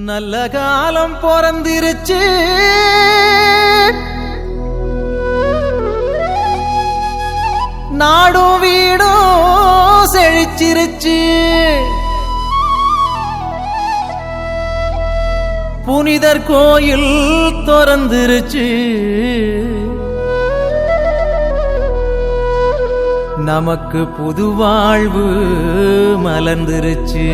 நல்ல காலம் பிறந்திருச்சு, நாடும் வீடும் செழிச்சிருச்சு, புனிதர் கோயில் திறந்திருச்சு, நமக்கு புது வாழ்வு மலர்ந்திருச்சு.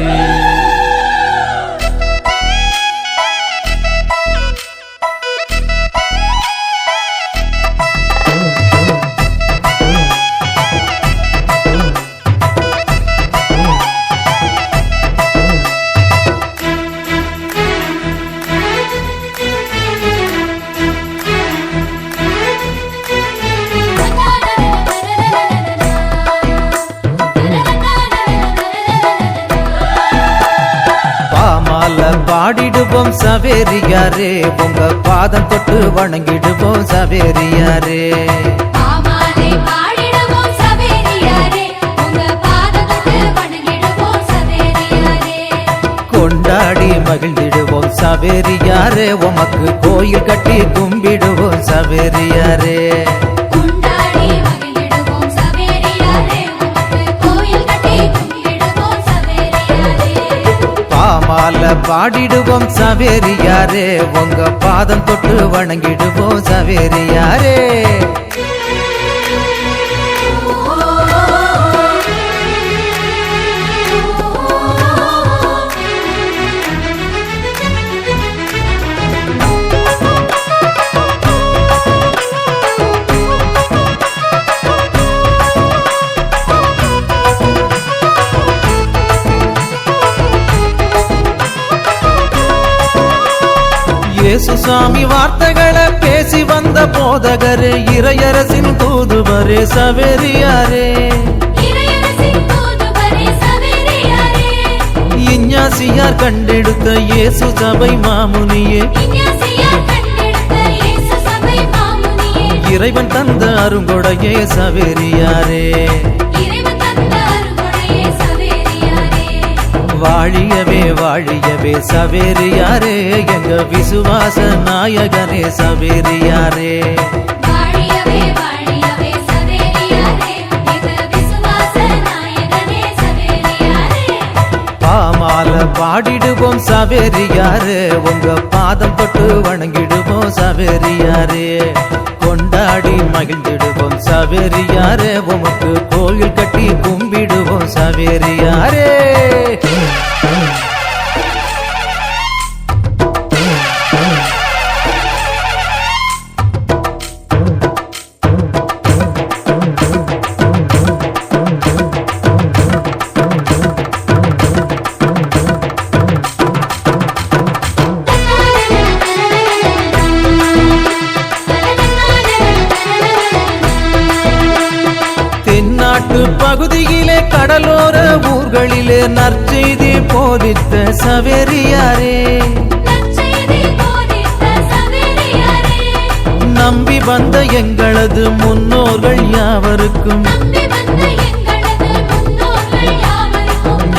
பாடிடுவோம் சவேரியாரே, உங்க பாதம் தொட்டு வணங்கிடுவோம் சவேரியாரே. கொண்டாடி மகிழ்ந்திடுவோம் சவேரியாரே, உமக்கு கோயில் கட்டி கும்பிடுவோம் சவேரியாரே. பாமால பாடிடுவோம் சவேரியாரே, உங்க பாதம் தொட்டு வணங்கிடுவோம் சவேரியாரே. இயேசுசாமி வார்த்தைகளை பேசி வந்த போதகரே, இறையரசின் தூதுவரே சவேரியாரே. இஞ்ஞாசியார் கண்டெடுத்த இயேசு சபை மாமுனியே, இறைவன் தந்த அருங்கொடையே சவேரியாரே. வாழியவே வாழியவே சவேரியாரே, எங்க விசுவாச நாயகனே சவேரியாரே. பாமால பாடிடுவோம் சவேரியாரே, உங்க பாதம் தொட்டு வணங்கிடுவோம் சவேரியாரே. கொண்டாடி மகிழ்ந்திடுவோம் சவேரியாரே, உமக்கு கோயில் கட்டி கும்பிடுவோம் சவேரியாரே. தென்னாட்டு பகுதியிலே கடலோர ஊர்களிலே நற்செய்தி போதித்த சவேரியாரே. நம்பி வந்த எங்களது முன்னோர்கள் யாவருக்கும்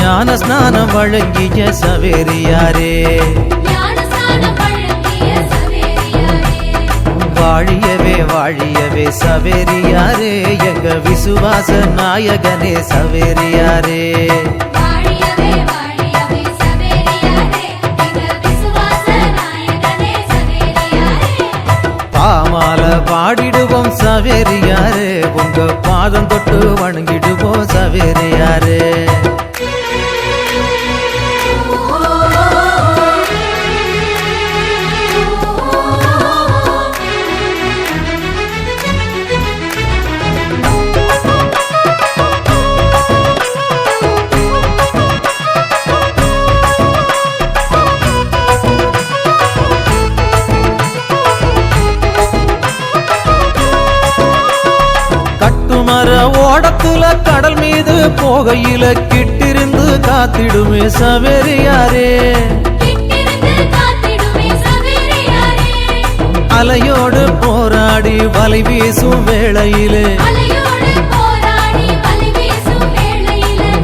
ஞான ஸ்நானம் வழங்கிய சவேரியாரே. வாழியவே வாழியவே சவேரியாரே, எங்க விசுவாச நாயகனே சவேரியாரே. பாமால பாடிடுவோம் சவேரியாரே, உங்க பாதம் தொட்டு வணங்கிடுவோம் சவேரியாரே. மர ஓடத்துல கடல் மீது போகையில கிட்டிருந்து காத்திடுமே சவேரியாரே. அலையோடு போராடி வலை வீசும் வேளையிலே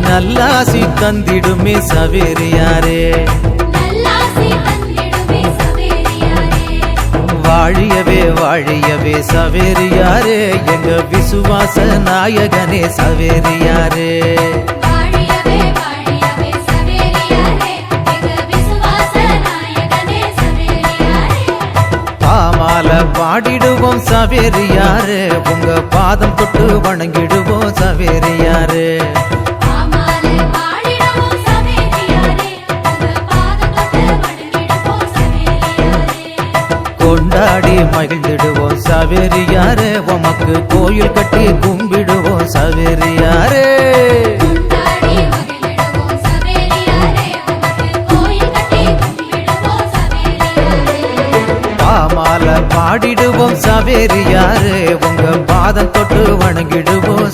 நல்லாசி தந்திடுமே சவேரியாரே. வாழியவே வாழியவே சவேரியாரே எங்க விசுவாச நாயகனே சவேரியாரே. வாழியவே வாழியவே சவேரியாரே எங்க விசுவாச நாயகனே சவேரியாரே. பாமால பாடிடுவோம் சவேரியாரே உங்க பாதம் தொட்டு வணங்கிடுவோம் சவேரியாரே. பாமாலை பாடிடுவோம் சவேரியாரே உங்க பாதம் தொட்டு வணங்கிடுவோம் சவேரியாரே. கொண்டாடி மகிழ்ந்திடுவோம் சவேரியாரே உமக்கு கோயில் கட்டி கும்பிடுவோம் சவேரியாரே. கொண்டாடி மகிழ்ந்திடுவோம் சவேரியாரே உமக்கு கோயில் கட்டி கும்பிடுவோம் சவேரியாரே. பாமால பாடிடுவோம் சவேரியாரே உங்க பாதம் தொட்டு வணங்கிடுவோம்